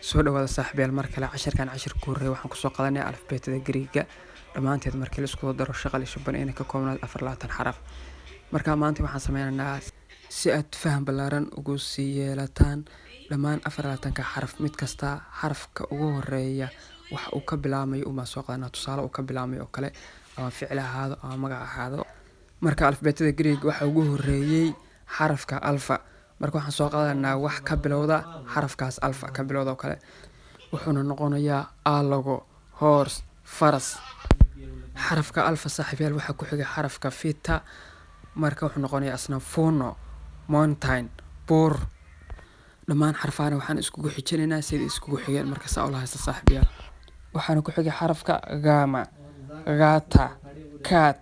soo dhawaada saaxiibayaal mar kale casharkan ku horeeya waxaan ku soo qaadanay alifbeetada Greek-ga dhamaanteed markii la isku daro shaqal shaban inay ka koobnaad 24 xaraf marka maanta waxaan sameynaynaa si aad faham balaaran ugu sii yeelataan dhamaan 24 xaraf mid kasta xarafka ugu horeeya waxa uu ka bilaabmay uma soo qaadanaa tusaale uu ka bilaabmay oo kale ama ficil ahaado ama magac ahaado marka alifbeetada Greek waxa ugu horeeyay xarafka alfa marka waxaan soo qaadanaa wax ka bilowda xarafkaas alfa ka bilowda oo kale wuxuuna noqonayaa alogo horse faras xarafka alfa saaxiibayaal waxa ku xiga xarafka theta marka wuxuu noqonayaa asna phono mountain bur dhamaan xarfaana waxaan isku xijinaynaa sidii isku xigeen marka saa u lahaysta saaxiibayaal waxaan ku xiga xarafka gamma gata cat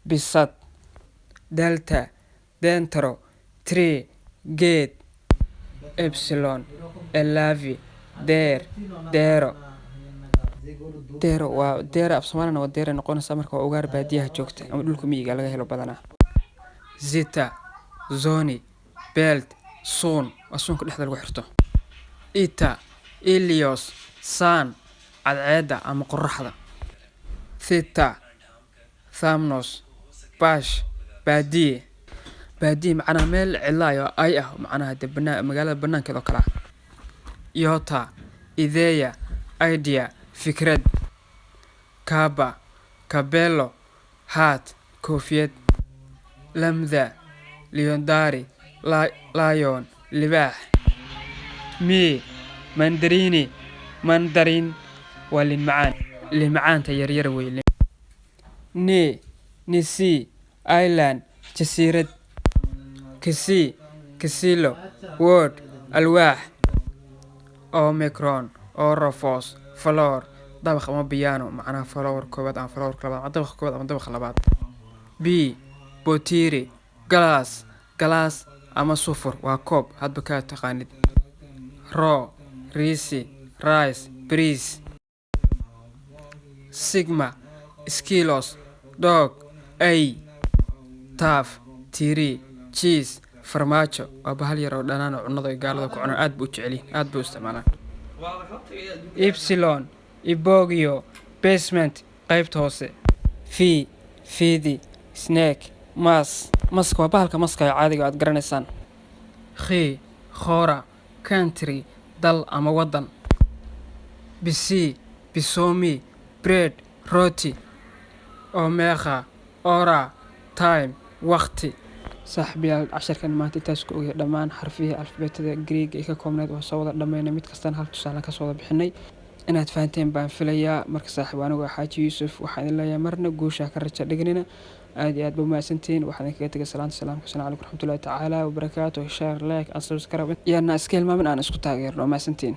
bisad delta dentro tree gate epsilon elavi dero waa dero af Soomaaliana waa dero noqonaysa marka ugaar baadiyaha joogta ama dhulka miyiga laga helo badanaa zeta zoni belt sun asuunka dhexda lagu xirto eta ilios sun cadceeda ama qorraxda theta thamnos bash baadi macna meel cilaayo ay ah macnaha dibna magaalada banaankeeda kala iota idea idea fikrad kaba cabello hat koofiyad lamda leondari lion libaax mi mandarin walin macaanta yaryar weyn nisi island jasiirad kisilo word alwaax omicron orofos flor dabaq ama piano macnaha flower koobaad ama flower labaad dabaq koobaad ama dabaq labaad b botiri glass ama sufur waa koob hadba ka taqaanid ro risi rice breeze sigma skilos dog ay taf tiri cheese farmaajo waa bahal yar oo dhanaan oo cunnada ay gaalada ku cunaan aad buu jeceliin aad buu isticmaalaan epsilon ibogio basement qaybta hoose fidi snake mask waa bahalka maska caadiga aad garanaysaan khora country dal ama wadan bisomi bread roti omega ora time waqti saaxiibayaal casharkan maanta intaas ku ogeey dhamaan xarfihi alifbeetada Greek ee ka koobnayd oo soo wada dhameynay mid kastaan hal tusaale ka soo wada bixinay inaad fahanteen baan filayaa marka saaxiib anigu Xaaji Yuusuf waxaan idin leeyahay marna guusha ka raja dhignina aad iyo aad baa mahadsantiin waxaan kaga tagay salaanta salaamka assalamu alaykum warahmatullahi ta'ala wa barakaatuh share like and subscribe yana iska hilmaamin aan isku taageerno mahadsantiin